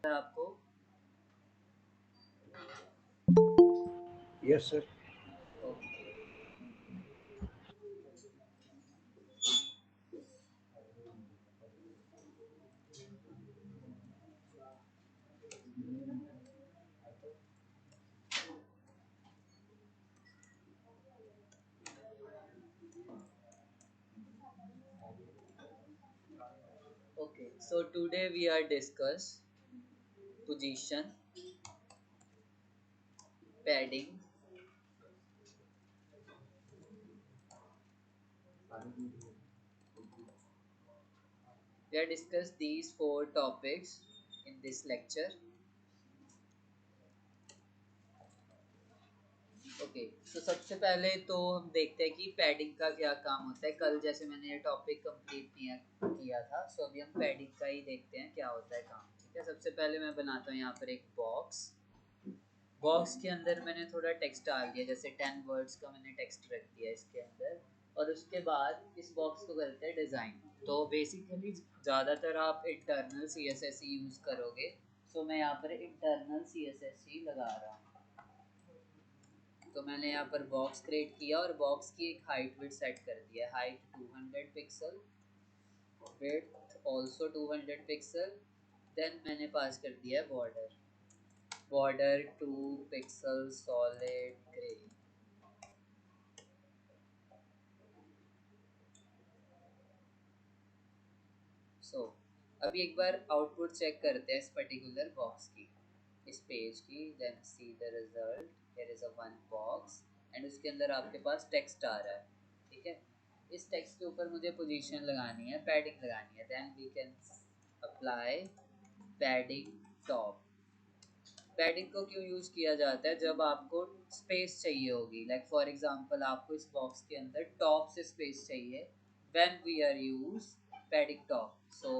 आपको? Yes sir. Okay. Okay, so today we are discuss position, padding, we are discuss these four topics in this lecture. Okay, तो सबसे पहले तो हम देखते हैं कि पैडिंग का क्या काम होता है। कल जैसे मैंने ये टॉपिक कंप्लीट किया था, सो अभी हम पैडिंग का ही देखते हैं क्या होता है काम। ठीक है, सबसे पहले मैं बनाता हूँ यहाँ पर एक बॉक्स। बॉक्स के अंदर मैंने थोड़ा टेक्स्ट डाल दिया, जैसे 10 वर्ड्स का मैंने टेक्स्ट रख दिया इसके अंदर। और उसके बाद इस बॉक्स को करते हैं डिज़ाइन। तो बेसिकली ज़्यादातर आप internal C S S use करोगे, सो मैं यहाँ पर इंटरनल सी एस एस ही लगा रहा हूँ। तो मैंने यहाँ पर बॉक्स क्रिएट किया और बॉक्स की एक हाइट विड्थ सेट कर दिया। Height 200 pixel, width also 200 pixel. Then मैंने पास कर दिया है border, border 2 pixel solid grey. So अभी एक बार आउटपुट चेक करते हैं इस पर्टिकुलर बॉक्स की, इस पेज की। Then see the result, here is a one box and उसके अंदर आपके पास टेक्स्ट आ रहा है। ठीक है, इस टेक्स्ट के ऊपर मुझे पोजीशन लगानी है, पैडिंग लगानी है। Then we can apply padding top. Padding को क्यों यूज़ किया जाता है? जब आपको स्पेस चाहिए होगी, लाइक फॉर एग्जांपल आपको इस बॉक्स के अंदर टॉप से स्पेस चाहिए, when we are use padding top. So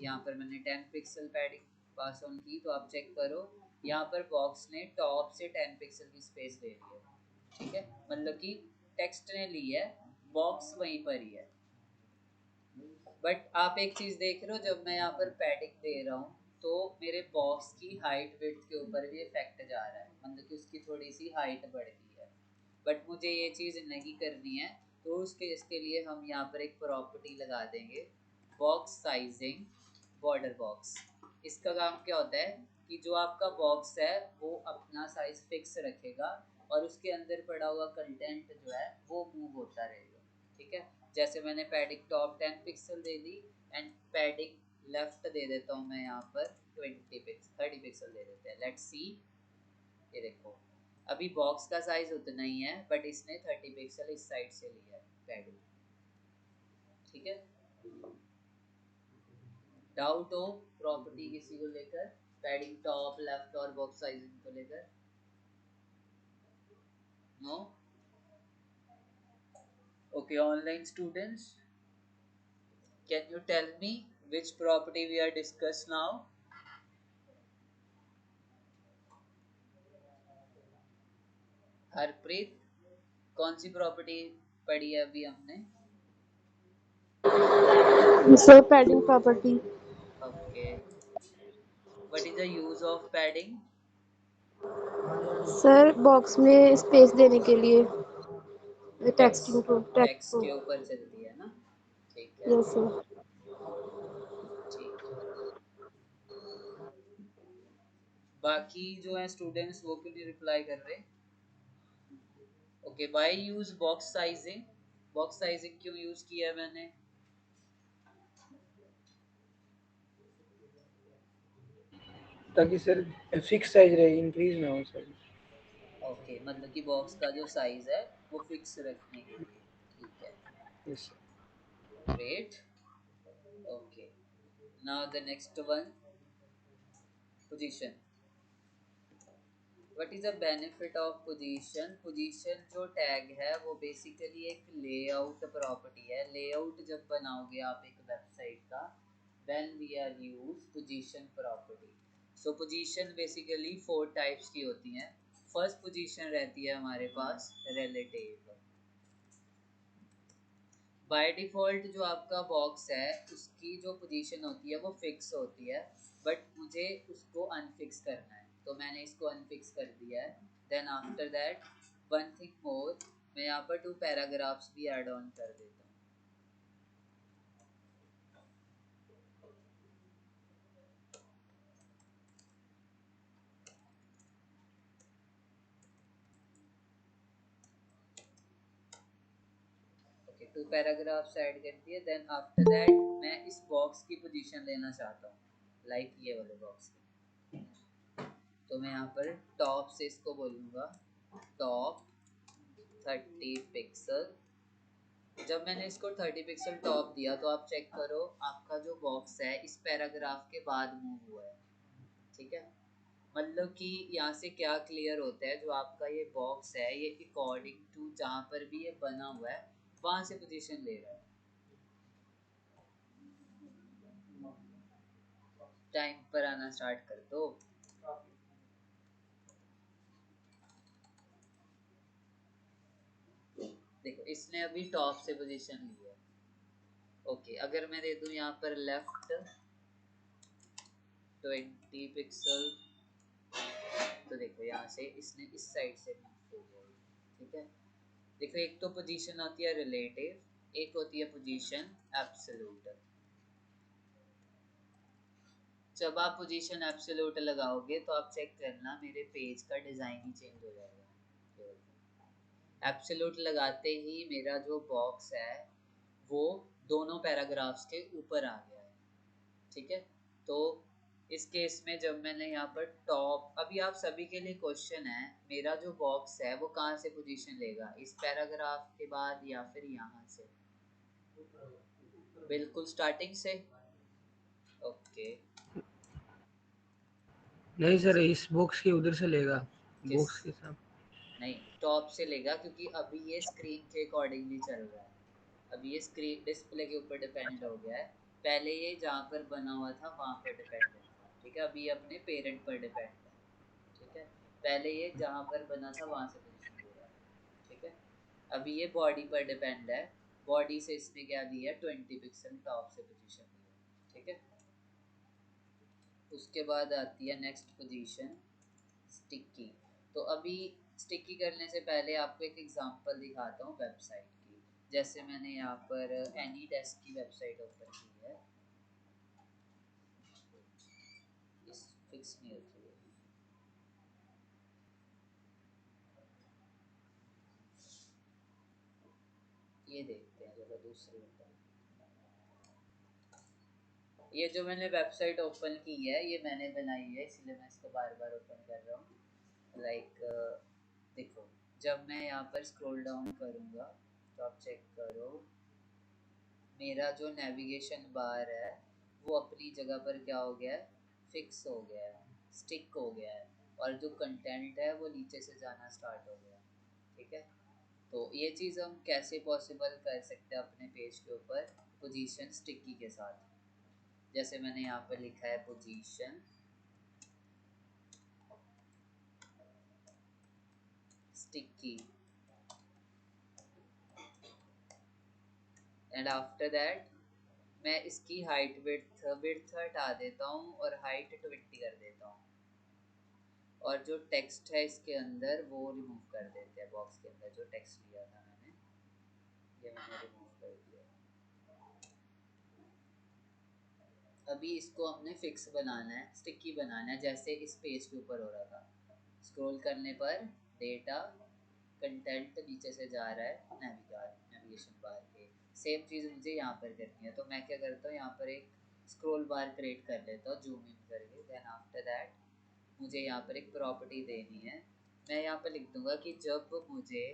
यहाँ पर मैंने 10 पिक्सल पैडिंग पास ऑन की, तो आप चेक करो यहाँ पर बॉक्स ने टॉप से 10 पिक्सल की स्पेस ले ली है। ठीक है, मतलब कि टेक्स्ट ने ली है, बॉक्स वहीं पर ही है। बट आप एक चीज़ देख रहे हो, जब मैं यहाँ पर पैडिंग दे रहा हूँ तो मेरे बॉक्स की हाइट विड्थ के ऊपर भी इफेक्ट जा रहा है, मतलब कि उसकी थोड़ी सी हाइट बढ़ गई है। बट मुझे ये चीज़ नहीं करनी है, तो इसके लिए हम यहाँ पर एक प्रॉपर्टी लगा देंगे, बॉक्स साइजिंग बॉर्डर बॉक्स। इसका काम क्या होता है कि जो आपका बॉक्स है वो अपना साइज फिक्स रखेगा और उसके अंदर पड़ा हुआ कंटेंट जो है वो मूव होता रहेगा। ठीक है, जैसे मैंने पैडिंग टॉप 10 पिक्सल दे दी एंड पैडिंग लेफ्ट दे देता हूँ मैं यहाँ पर 20 पिक्सल, 30 पिक्सल दे देते हैं। लेट्स सी, ये देखो अभी बॉक्स का साइज उतना ही है बट इसने 30 पिक्सल इस साइड से लिया है पैडिंग। ठीक है, डाउट हो प्रॉपर्टी किसी को लेकर, पैडिंग टॉप लेफ्ट और बॉक्स साइजिंग को लेकर? No? Okay, online students, can you tell me which property we are discuss now? Harpreet, कौन सी प्रॉपर्टी पढ़ी है अभी हमने? Sir padding property. Okay, what is the use of padding? Sir box में space देने के लिए, टेक्स्टिंग टेक्स्ट, को, टेक्स्ट टेक्स्ट को। के ऊपर चलती है ना? ठीक है, यस सर। ठीक है। बाकी जो है स्टूडेंट्स वो क्यों नहीं रिप्लाई कर रहे? Okay, why use box sizing? Box sizing क्यों यूज किया है मैंने? ताकि सर फिक्स साइज रहे, इंक्रीज ना हो सर। ओके, मतलब कि बॉक्स का जो साइज है वो फिक्स रखने के लिए। ठीक है, yes great. Okay, now the next one, position. What is the benefit of position? Position जो टैग है वो बेसिकली एक लेआउट प्रॉपर्टी है। लेआउट जब बनाओगे आप एक वेबसाइट का, then we are use position property. So position basically 4 types की होती हैं। फर्स्ट पोजीशन रहती है हमारे पास रिलेटिव। बाय डिफ़ॉल्ट जो आपका बॉक्स है उसकी जो पोजीशन होती है वो फिक्स होती है, बट मुझे उसको अनफिक्स करना है, तो मैंने इसको अनफिक्स कर दिया है। Then after that one thing more, मैं यहाँ पर 2 पैराग्राफ्स भी ऐड ऑन कर देता हूँ। ओके, 2 पैराग्राफ्स ऐड कर दिए। देन आफ्टर दैट मैं इस बॉक्स की पोजीशन लेना चाहता हूँ, लाइक ये वाले बॉक्स की। तो मैं यहाँ पर टॉप से इसको बोलूँगा टॉप 30 पिक्सल। जब मैंने इसको 30 पिक्सल टॉप दिया तो आप चेक करो आपका जो बॉक्स है इस पैराग्राफ के बाद मूव हुआ है, ठीक है। मतलब कि यहाँ से क्या क्लियर होता है, जो आपका ये बॉक्स है ये अकॉर्डिंग टू जहाँ पर भी ये बना हुआ है वहाँ से पोजीशन ले रहा है। टाइम पर आना स्टार्ट कर दो। देखो इसने अभी टॉप से पोजीशन ली है। ओके, अगर मैं दे दूं यहाँ पर लेफ्ट 20 पिक्सल, तो देखो यहाँ से इसने इस साइड से मूव हो गया, ठीक है। देखो एक तो पोजीशन होती है रिलेटिव, एक होती है पोजीशन एब्सोल्यूट। जब आप पोजीशन एब्सोल्यूट लगाओगे तो आप चेक करना मेरे पेज का डिज़ाइन ही चेंज हो जाएगा। एब्सोल्यूट लगाते ही मेरा जो बॉक्स है वो दोनों पैराग्राफ्स के ऊपर आ गया है, ठीक है। तो इस केस में जब मैंने यहाँ पर टॉप, अभी आप सभी के लिए क्वेश्चन है, मेरा जो बॉक्स है वो कहाँ से पोजीशन लेगा, इस पैराग्राफ के बाद या फिर यहाँ से? बिल्कुल स्टार्टिंग से। ओके, नहीं सर, इस बॉक्स के उधर से लेगा, किस? बॉक्स के साथ। नहीं, टॉप से लेगा क्योंकि अभी ये स्क्रीन के अकॉर्डिंगली चल रहा है। अभी ये स्क्रीन डिस्प्ले के ऊपर डिपेंड हो गया है, पहले ये जहाँ पर बना हुआ था वहाँ पर डिपेंडेंट था, ठीक है। अभी अपने पेरेंट पर डिपेंड है, ठीक है। पहले ये जहाँ पर बना था वहाँ से पोजीशन ले रहा है, ठीक है। अभी ये बॉडी पर डिपेंड है, बॉडी से इसने क्या दिया 20 पिक्सल टॉप से पोजीशन दिया, ठीक है। उसके बाद आती है नेक्स्ट पोजीशन स्टिकी। तो अभी स्टिकी करने से पहले आपको एक एग्जांपल दिखाता हूँ वेबसाइट की। जैसे मैंने यहाँ पर एनी डेस्क की वेबसाइट ओपन की है, इस फिक्स नहीं होती है, ये देखते हैं जरा दूसरी होता है। ये जो मैंने वेबसाइट ओपन की है ये मैंने बनाई है, इसलिए मैं इसको बार बार ओपन कर रहा हूँ। लाइक देखो, जब मैं यहाँ पर स्क्रॉल डाउन करूँगा तो आप चेक करो मेरा जो नेविगेशन बार है वो अपनी जगह पर क्या हो गया है, फिक्स हो गया है, स्टिक हो गया है, और जो कंटेंट है वो नीचे से जाना स्टार्ट हो गया, ठीक है। तो ये चीज़ हम कैसे पॉसिबल कर सकते हैं अपने पेज के ऊपर पोजीशन स्टिकी के साथ। जैसे मैंने यहाँ पर लिखा है position sticky, and after that मैं इसकी हाइट विड्थ विड्थ हटा देता हूँ और हाइट 20 कर देता हूँ, और जो टेक्स्ट है इसके अंदर वो रिमूव कर देते हैं। बॉक्स के अंदर जो टेक्स्ट लिया था मैंने, ये मैंने रिमूव कर दिया। अभी इसको हमने फिक्स बनाना है, स्टिकी बनाना है, जैसे इस पेज के ऊपर हो रहा था। स्क्रॉल करने पर डेटा कंटेंट नीचे से जा रहा है नेविगेशन बार के, सेम चीज़ मुझे यहाँ पर करनी है। तो मैं क्या करता हूँ, यहाँ पर एक स्क्रॉल बार क्रिएट कर लेता हूँ जूम इन करके। देन आफ्टर दैट मुझे यहाँ पर एक प्रॉपर्टी देनी है। मैं यहाँ पर लिख दूंगा कि जब मुझे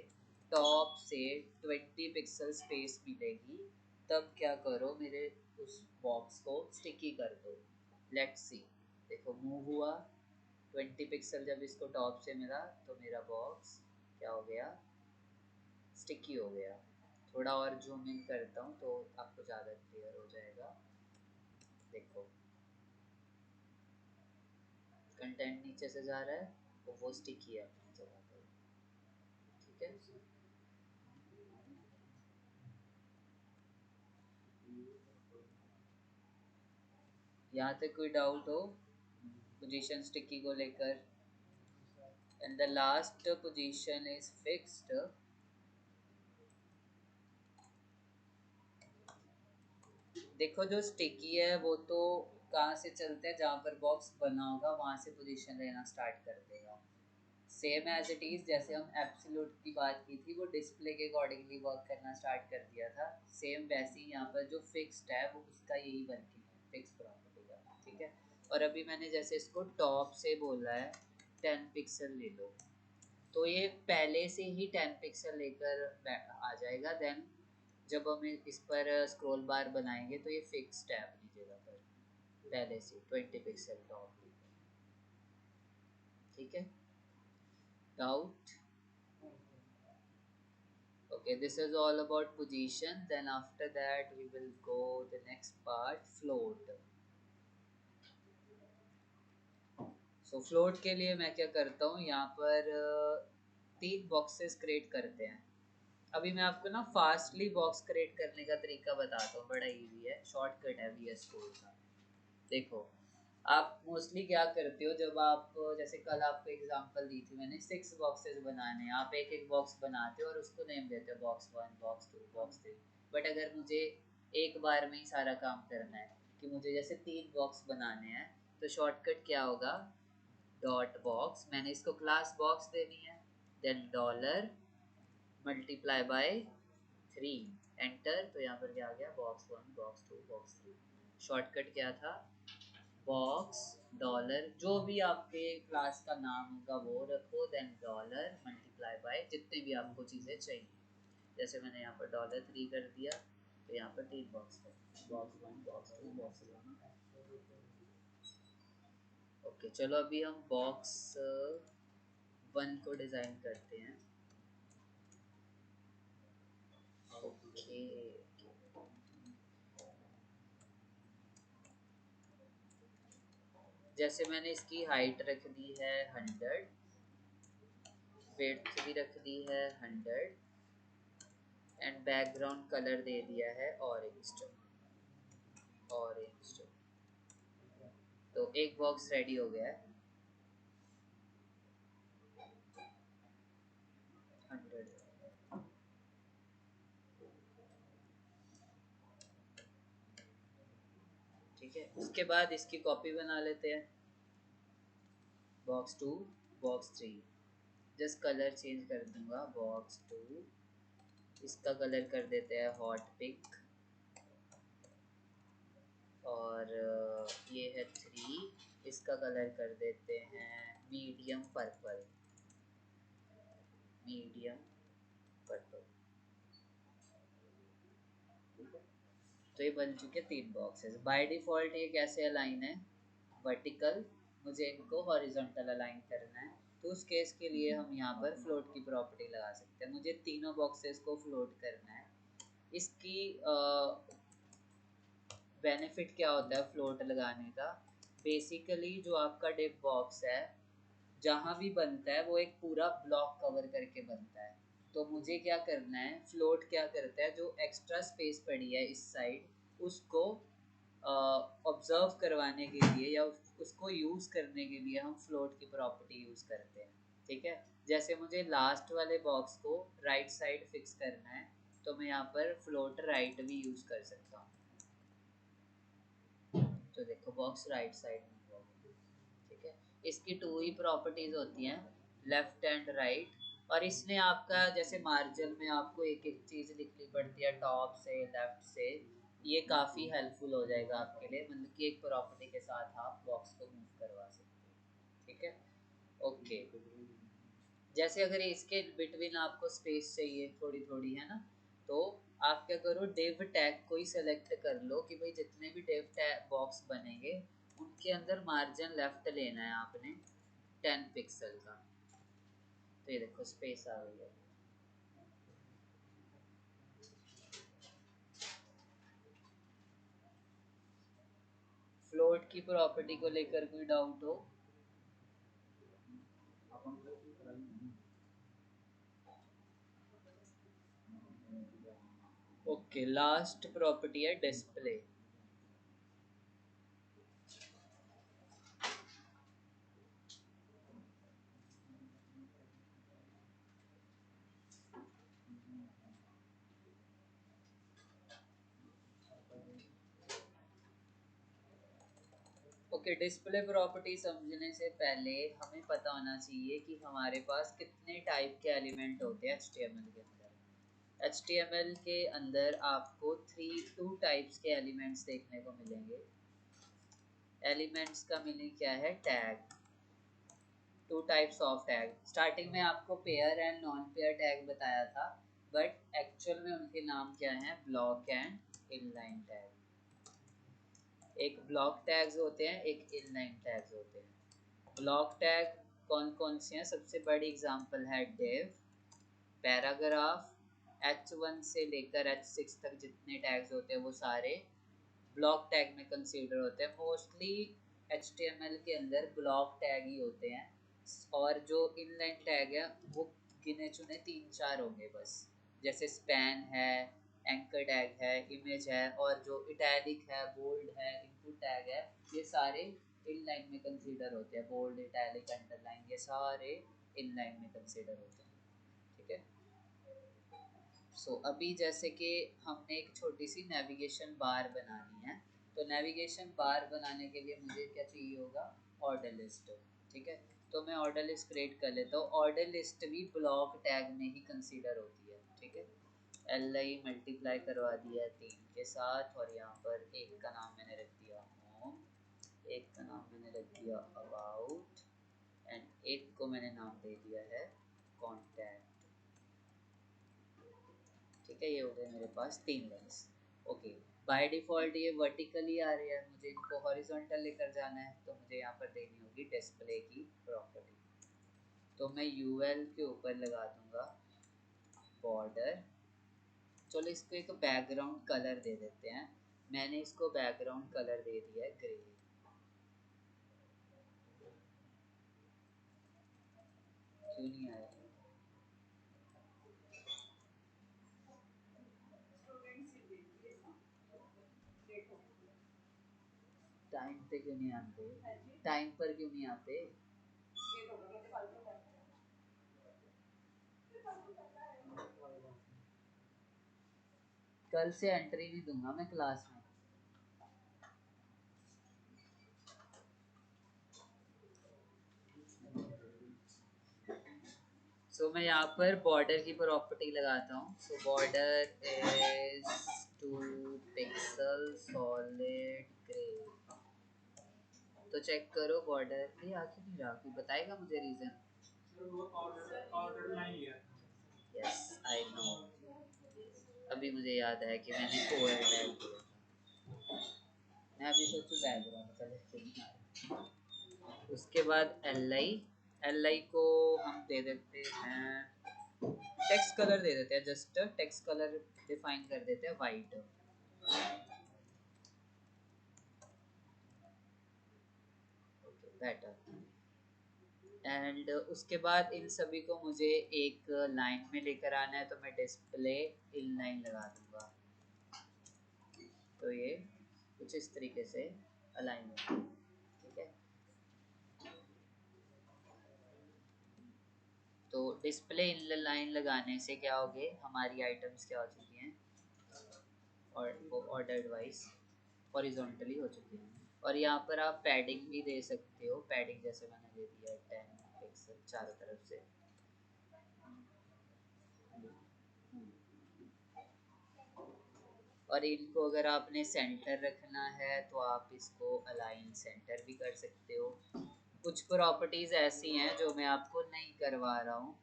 टॉप से 20 पिक्सल स्पेस मिलेगी तब क्या करो, मेरे उस बॉक्स को स्टिकी कर दो। लेट्स सी, देखो मूव हुआ 20 पिक्सल, जब इसको टॉप से मिला तो मेरा बॉक्स क्या हो गया, स्टिकी हो गया। थोड़ा और जूम इन करता हूँ तो आपको ज़्यादा क्लियर हो जाएगा। देखो कंटेंट नीचे से जा रहा है तो वो स्टिकी है अपनी जगह पर, ठीक है। यहाँ तक कोई डाउट हो पोजीशन स्टिकी को लेकर? And the last position is fixed. देखो जो स्टिकी है वो तो कहाँ से चलते हैं, जहाँ पर बॉक्स बना होगा वहां से पोजीशन लेना स्टार्ट कर देगा। सेम एज इट इज जैसे हम एब्सोल्यूट की बात की थी, वो डिस्प्ले के अकॉर्डिंगली वर्क करना स्टार्ट कर दिया था, सेम वैसे ही यहाँ पर जो फिक्स्ड है वो उसका यही वर्किंग है, फिक्स प्रॉपर्टी का। ठीक है, और अभी मैंने जैसे इसको टॉप से बोला है 10 पिक्सल ले लो, तो ये पहले से ही 10 पिक्सल लेकर आ जाएगा। देन जब हम इस पर स्क्रॉल बार बनाएंगे तो ये फिक्स्ड है अपनी जगह पर पहले से 20 पिक्सल टॉप। ठीक है, doubt? Okay, this is all about position. Then after that we will go the next part, float. So float के लिए मैं क्या करता हूँ, यहाँ पर 3 बॉक्सेस क्रिएट करते हैं। अभी मैं आपको ना फास्टली बॉक्स क्रिएट करने का तरीका बताता हूँ, बड़ा इजी है, शॉर्टकट है VS कोड का। देखो आप मोस्टली क्या करते हो, जब आप जैसे कल आपको एग्जांपल दी थी मैंने 6 बॉक्सेस बनाने हैं, आप एक एक बॉक्स बनाते हो और उसको नेम देते हो बॉक्स 1 बॉक्स 2 बॉक्स 3। बट अगर मुझे एक बार में ही सारा काम करना है कि मुझे जैसे 3 बॉक्स बनाने हैं, तो शॉर्टकट क्या होगा, डॉट बॉक्स, मैंने इसको क्लास बॉक्स देनी है, then dollar multiply by 3 enter. तो यहाँ पर क्या आ गया, बॉक्स 1 बॉक्स 2 बॉक्स 3। शॉर्टकट क्या था, बॉक्स डॉलर, जो भी आपके क्लास का नाम होगा वो रखो, देन डॉलर मल्टीप्लाई बाय जितने भी आपको चीज़ें चाहिए। जैसे मैंने यहाँ पर $3 कर दिया, तो यहाँ पर 3 बॉक्स कर, बॉक्स 1 बॉक्स 2 बॉक्स 3। ओके, चलो अभी हम बॉक्स 1 को डिज़ाइन करते हैं। ओके, जैसे मैंने इसकी हाइट रख दी है 100, विड्थ भी रख दी है 100, एंड बैकग्राउंड कलर दे दिया है ऑरेंज टोन, ऑरेंज टोन। तो एक बॉक्स रेडी हो गया है 100। ठीक है, उसके बाद इसकी कॉपी बना लेते हैं, box 2 box 3, just colour change कर दूंगा, बॉक्स 2 इसका कलर कर देते हैं हॉट पिंक, और ये है 3 इसका कलर कर देते हैं मीडियम पर्पल, मीडियम पर्पल। तो ये बन चुके 3 बॉक्सेस। बाय डिफ़ॉल्ट ये कैसे अलाइन है, वर्टिकल, मुझे इनको हॉरिजॉन्टल अलाइन करना है, तो उस केस के लिए हम यहाँ पर फ्लोट की प्रॉपर्टी लगा सकते हैं। मुझे तीनों बॉक्सेस को फ्लोट करना है। इसकी बेनिफिट क्या होता है फ्लोट लगाने का, बेसिकली जो आपका डिव बॉक्स है जहाँ भी बनता है वो एक पूरा ब्लॉक कवर करके बनता है। तो मुझे क्या करना है, फ्लोट क्या करता है, जो एक्स्ट्रा स्पेस पड़ी है इस साइड उसको ऑब्जर्व करवाने के लिए या उसको यूज़ करने के लिए हम फ्लोट की प्रॉपर्टी यूज़ करते हैं। ठीक है, जैसे मुझे लास्ट वाले बॉक्स को राइट साइड फिक्स करना है, तो मैं यहाँ पर फ्लोट राइट भी यूज़ कर सकता हूँ। तो देखो बॉक्स राइट साइड में होगा। ठीक है, इसकी 2 ही प्रॉपर्टीज होती हैं, लेफ्ट एंड राइट। और इसने आपका जैसे मार्जिन में आपको एक एक चीज़ लिखनी पड़ती है टॉप से लेफ्ट से, ये काफ़ी हेल्पफुल हो जाएगा आपके लिए, मतलब कि एक प्रॉपर्टी के साथ आप बॉक्स को मूव करवा सकते हैं। ठीक है, ओके। जैसे अगर इसके बिटवीन आपको स्पेस चाहिए थोड़ी थोड़ी, है ना, तो आप क्या करो, डिव टैग को ही सेलेक्ट कर लो कि भाई जितने भी डिव टैग बॉक्स बनेंगे उनके अंदर मार्जिन लेफ्ट लेना है आपने 10 पिक्सल का। तो ये देखो स्पेस आ गई है। फ्लोट की प्रॉपर्टी को लेकर कोई डाउट हो? ओके, लास्ट प्रॉपर्टी है डिस्प्ले। ओके, डिस्प्ले प्रॉपर्टी समझने से पहले हमें पता होना चाहिए कि हमारे पास कितने टाइप के एलिमेंट होते हैं HTML के अंदर। HTML के अंदर आपको टू टाइप्स के एलिमेंट्स देखने को मिलेंगे। एलिमेंट्स का मीनिंग क्या है? Tag. Two types of tag. Starting में आपको pair and non pair tag बताया था, बट एक्चुअल में उनके नाम क्या हैं? Block and inline tag. एक ब्लॉक टैग्स होते हैं, एक इनलाइन टैग्स होते हैं। ब्लॉक टैग कौन कौन से हैं? सबसे बड़ी एग्जांपल है div, पैराग्राफ, h1 से लेकर h6 तक जितने टैग्स होते हैं वो सारे ब्लॉक टैग में कंसीडर होते हैं। मोस्टली HTML के अंदर ब्लॉक टैग ही होते हैं, और जो इनलाइन टैग है वो गिने चुने 3-4 होंगे बस। जैसे स्पैन है, एंकर टैग है, इमेज है, और जो इटैलिक है, बोल्ड है, इनपुट टैग है, ये सारे इनलाइन में कंसीडर होते हैं। बोल्ड, इटैलिक, अंडरलाइन, ये सारे इनलाइन में कंसीडर होते हैं। ठीक है। सो अभी जैसे कि हमने एक छोटी सी नेविगेशन बार बनानी है, तो नेविगेशन बार बनाने के लिए मुझे क्या चाहिए होगा? Order list. ठीक है, तो मैं ऑर्डर लिस्ट क्रिएट कर लेता हूँ। ऑर्डर लिस्ट भी ब्लॉक टैग में ही कंसीडर होती है। ठीक है, li मल्टीप्लाई करवा दिया 3 के साथ, और यहाँ पर एक का नाम मैंने रख दिया होम, एक का नाम मैंने रख दिया अबाउट, एंड एक को मैंने नाम दे दिया है कॉन्टैक्ट। ठीक है, ये हो गए मेरे पास 3 लिंक्स। ओके, बाय डिफ़ॉल्ट ये वर्टिकली आ रही है, मुझे इनको हॉरिजॉन्टल लेकर जाना है, तो मुझे यहाँ पर देनी होगी डिस्प्ले की प्रॉपर्टी। तो मैं यूएल के ऊपर लगा दूंगा बॉर्डर। चलो इसको एक बैकग्राउंड कलर दे देते हैं। मैंने इसको बैकग्राउंड कलर दे दिया है ग्रे। क्यों नहीं आया? टाइम पे क्यों नहीं आते? टाइम पर क्यों नहीं आते? कल से एंट्री नहीं दूंगा मैं क्लास में। सो मैं यहाँ पर बॉर्डर की प्रॉपर्टी लगाता हूँ। So border is 2 pixel solid grey. तो चेक करो बॉर्डर ये आखिर नहीं रहा, कोई बताएगा मुझे रीजन? यस आई नो, अभी मुझे याद है कि मैंने ओवर टैग किया था। मैं अभी सोचूं बैकग्राउंड कलर क्यों नहीं आ रहा। उसके बाद एल आई को हम दे देते हैं टेक्स्ट कलर, दे देते हैं जस्ट टेक्स्ट कलर डिफाइन कर देते हैं वाइट। Okay better. एंड उसके बाद इन सभी को मुझे एक लाइन में लेकर आना है, तो मैं डिस्प्ले इन लाइन लगा दूंगा। तो ये कुछ इस तरीके से अलाइन होगा। ठीक है, तो डिस्प्ले इन लाइन लगाने से क्या हो गए? हमारी आइटम्स क्या हो चुकी हैं? और वो ऑर्डर्ड वाइज हॉरिजॉन्टली हो चुकी हैं। और यहाँ पर आप पैडिंग भी दे सकते हो। पैडिंग जैसे मैंने दे दिया 10 पिक्सल चारों तरफ से। और इनको अगर आपने सेंटर रखना है तो आप इसको अलाइन सेंटर भी कर सकते हो। कुछ प्रॉपर्टीज ऐसी हैं जो मैं आपको नहीं करवा रहा हूँ।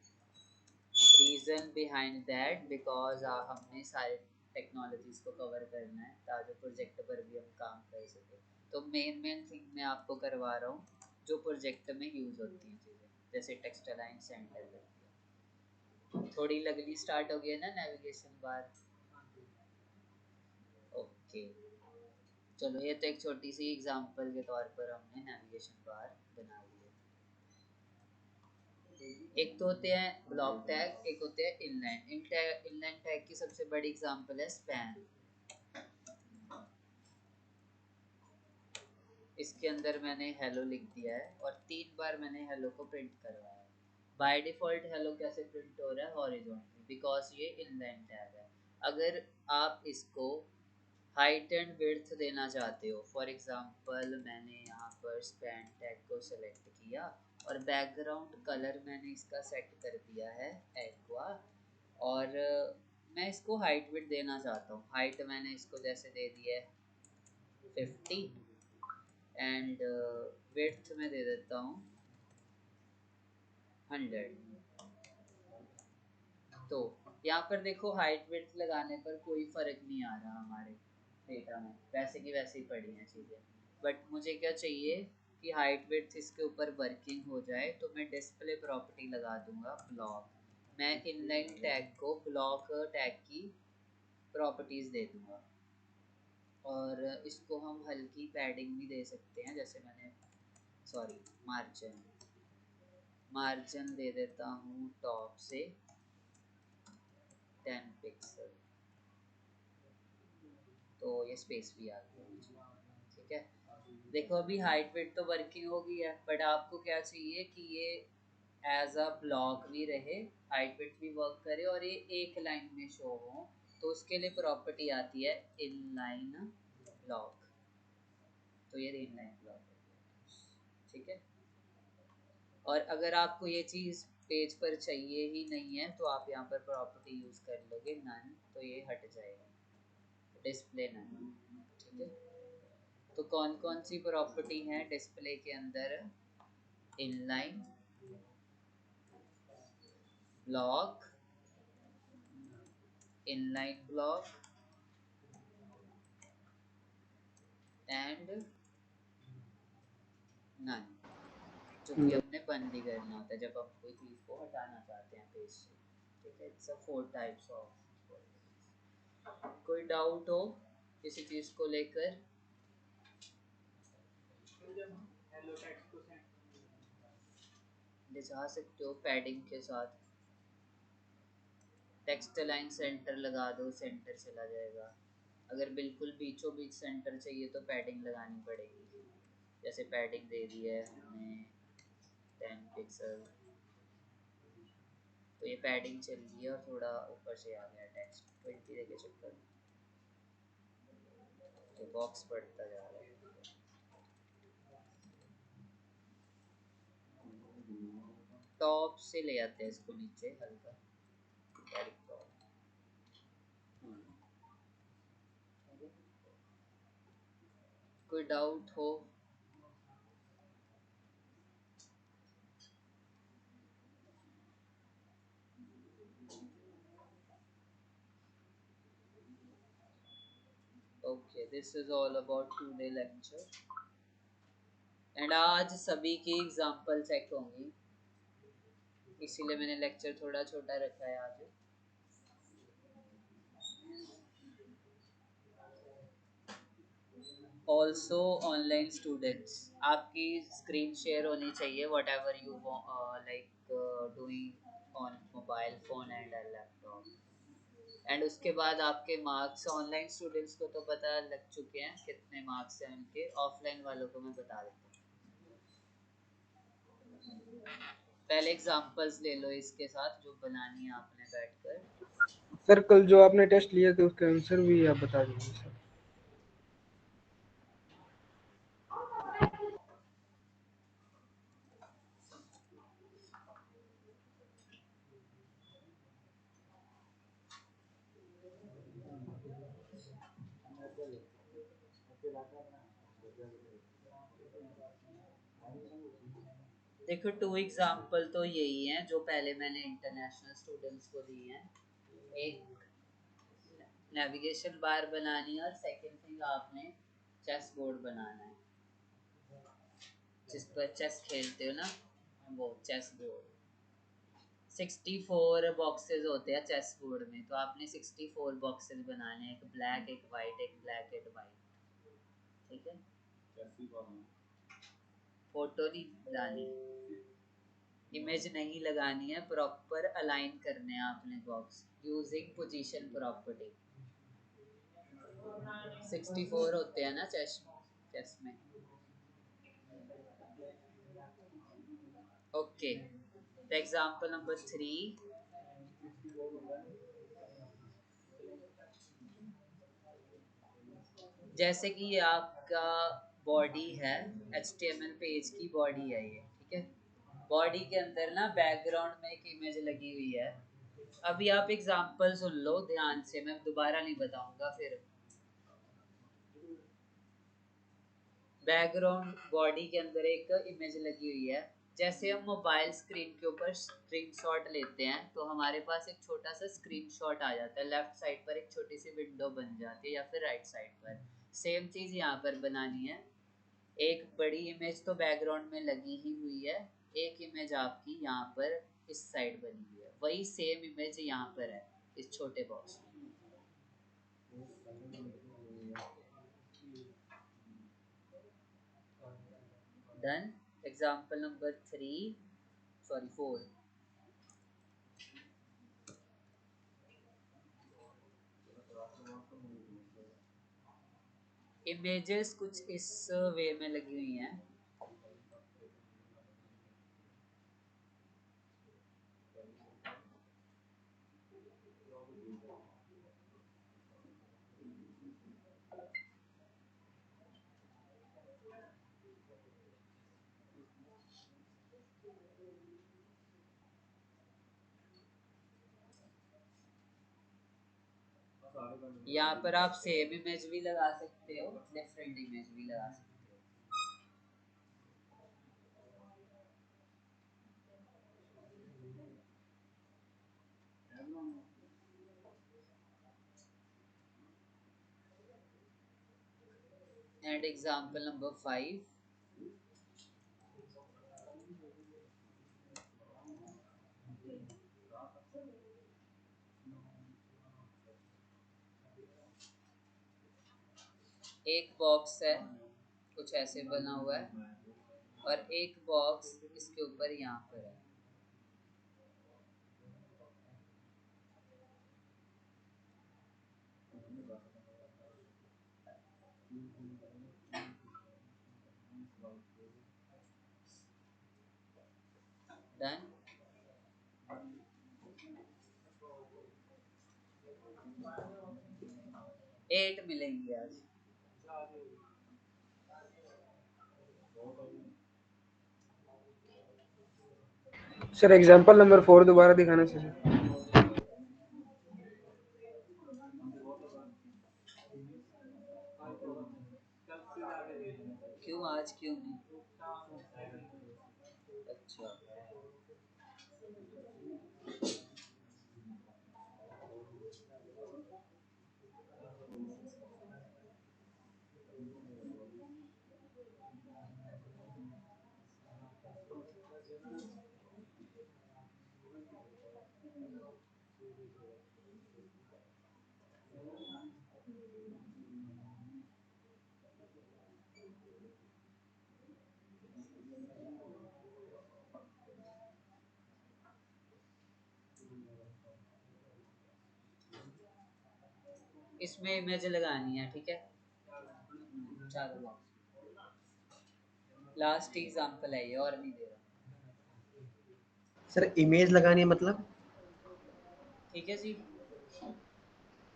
रीज़न बिहाइंड दैट बिकॉज हमने सारे टेक्नोलॉजीज को कवर करना है ताकि प्रोजेक्ट पर भी हम काम कर सकें। तो मेन थिंग मैं आपको करवा रहा हूँ जो प्रोजेक्ट में यूज़ होती हैं चीज़ें, जैसे टेक्स्ट अलाइन सेंटर कर दिया। थोड़ी लगनी स्टार्ट हो गई है ना नेविगेशन बार? ओके, चलो ये तो एक छोटी सी एग्जांपल के तौर पर हमने नेविगेशन बार बना ली है। एक तो होते हैं ब्लॉक टैग, एक होते हैं इनलाइन। इनलाइन टैग की सबसे बड़ी एग्जांपल है स्पैन। इसके अंदर मैंने हेलो लिख दिया है और 3 बार मैंने हेलो को प्रिंट करवाया है। बाय डिफ़ॉल्ट हेलो कैसे प्रिंट हो रहा है? हॉरिजॉन्टली, बिकॉज ये इनलाइन टैग है। अगर आप इसको हाइट एंड विड्थ देना चाहते हो, फॉर एग्जांपल मैंने यहाँ पर स्पैन टैग को सेलेक्ट किया और बैकग्राउंड कलर मैंने इसका सेट कर दिया है एक्वा, और मैं इसको हाइट विड्थ देना चाहता हूँ। हाइट मैंने इसको जैसे दे दी है 50 एंड विड्थ में दे देता हूँ 100। तो यहाँ पर देखो हाइट विड्थ लगाने पर कोई फर्क नहीं आ रहा हमारे डेटा में, वैसे की वैसे ही पड़ी हैं चीज़ें। बट मुझे क्या चाहिए कि हाइट विड्थ इसके ऊपर वर्किंग हो जाए, तो मैं डिस्प्ले प्रॉपर्टी लगा दूंगा ब्लॉक। मैं इनलाइन टैग को ब्लॉक टैग की प्रॉपर्टीज़ दे दूंगा, और इसको हम हल्की पैडिंग भी दे सकते हैं, जैसे मैंने सॉरी मार्जिन दे देता हूँ टॉप से 10 पिक्सल, तो ये स्पेस भी आ गया। ठीक है, देखो अभी हाइट विड्थ तो वर्किंग हो गई है, बट आपको क्या चाहिए कि ये एज अ ब्लॉक भी रहे, हाइट विड्थ भी वर्क करे और ये एक लाइन में शो हो, तो उसके लिए प्रॉपर्टी आती है इनलाइन ब्लॉक। तो ये इनलाइन ब्लॉक है। ठीक है, और अगर आपको ये चीज़ पेज पर चाहिए ही नहीं है तो आप यहाँ पर प्रॉपर्टी यूज़ कर लोगे नन, तो ये हट जाएगा, डिस्प्ले नन। ठीक है, तो कौन कौन सी प्रॉपर्टी है डिस्प्ले के अंदर? Inline block, inline block and none, जो कि हमने बंद भी करना होता है जब हम कोई चीज़ को हटाना चाहते हैं पेज से। ठीक है, इट्स अ 4 टाइप्स ऑफ। कोई डाउट हो किसी चीज़ को लेकर? दिखा सकते हो पैडिंग के साथ, टेक्स्ट लाइन सेंटर लगा दो, सेंटर चला जाएगा। अगर बिल्कुल बीचों बीच सेंटर चाहिए तो पैडिंग लगानी पड़ेगी, जैसे पैडिंग दे दी है हमने 10 पिक्सल, तो ये पैडिंग चल रही है और थोड़ा ऊपर से आ गया टेक्स्ट 20 देके चक्कर में, तो बॉक्स बढ़ता जा रहा है। टॉप से ले आते हैं इसको नीचे हल्का, कोई डाउट हो? Okay, this is all about today lecture, and आज सभी की एग्जांपल चेक होंगी, इसीलिए मैंने लेक्चर थोड़ा छोटा रखा है आज। ऑल्सो ऑनलाइन स्टूडेंट्स, आपकी स्क्रीन शेयर होनी चाहिए what ever you like doing on mobile phone and laptop, and उसके बाद आपके मार्क्स ऑनलाइन स्टूडेंट्स को तो पता लग चुके हैं कितने मार्क्स हैं उनके, ऑफलाइन वालों को मैं बता देता हूँ। पहले एग्जांपल्स ले लो इसके साथ जो बनानी है आपने बैठकर। सर कल जो आपने टेस्ट लिए थे उसके आंसर भी आप बता दीजिए सर। देखो 2 एग्जांपल तो यही हैं जो पहले मैंने इंटरनेशनल स्टूडेंट्स को दिए हैं, एक नेविगेशन बार बनानी है और सेकंड थिंग आपने चेस बोर्ड बनाना है, जिस पर चेस खेलते हो ना, वो चेस बोर्ड। 64 बॉक्सेस होते हैं चेस बोर्ड में, तो आपने 64 बॉक्सेस बनाने हैं, एक ब्लैक एक वाइट एक ब्लैक एक वाइट। ठीक है, फोटो नहीं डाली, इमेज नहीं लगानी है, प्रॉपर अलाइन करने हैं आपने बॉक्स यूजिंग पोजीशन प्रॉपर्टी। 64 होते हैं ना चेस में। ओके, एग्जांपल नंबर 3, जैसे कि ये आपका बॉडी है, HTML पेज की बॉडी है ये, ठीक है। बॉडी के अंदर ना बैकग्राउंड में एक इमेज लगी हुई है। अभी आप एग्जांपल सुन लो ध्यान से, मैं दोबारा नहीं बताऊंगा फिर। बैकग्राउंड बॉडी के अंदर एक इमेज लगी हुई है। जैसे हम मोबाइल स्क्रीन के ऊपर स्क्रीनशॉट लेते हैं तो हमारे पास एक छोटा सा स्क्रीनशॉट आ जाता है, लेफ्ट साइड पर एक छोटी सी विंडो बन जाती है या फिर राइट साइड पर। सेम चीज़ यहाँ पर बनानी है। एक बड़ी इमेज तो बैकग्राउंड में लगी ही हुई है, एक इमेज आपकी यहाँ पर इस साइड बनी हुई है, वही सेम इमेज यहाँ पर है इस छोटे बॉक्स में। डन। Example number 4। इमेजेस कुछ इस वे में लगी हुई हैं। यहाँ पर आप सेम इमेज भी लगा सकते हो, डिफरेंट इमेज भी लगा सकते हो। And example number 5। एक बॉक्स है कुछ ऐसे बना हुआ है और एक बॉक्स इसके ऊपर यहाँ पर है। डन। 8 मिलेंगे आज। सर एग्जांपल नंबर 4 दोबारा दिखाना सर। क्यों आज क्यों नहीं? अच्छा, इसमें इमेज लगानी है, ठीक है। चलो लास्ट एग्जांपल है ये, और नहीं दे रहा। सर इमेज लगानी है मतलब? ठीक है जी।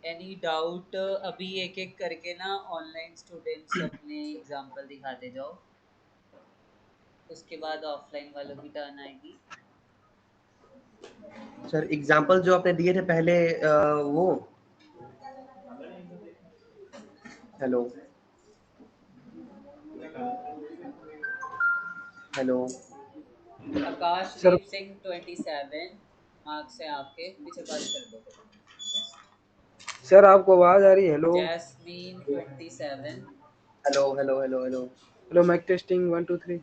Any doubt? अभी एक एक करके ना ऑनलाइन स्टूडेंट्स अपने एग्जांपल दिखाते जाओ, उसके बाद ऑफलाइन वालों की टर्न आएगी। सर एग्जांपल जो आपने दिए थे पहले वो, हेलो हेलो सर आकाशदीप सिंह 27 मार्क्स है आपके, पीछे बात कर दो। सर आपको आवाज आ रही है? Hello Jasmine 27। Hello hello hello hello hello, mic testing 1 2 3।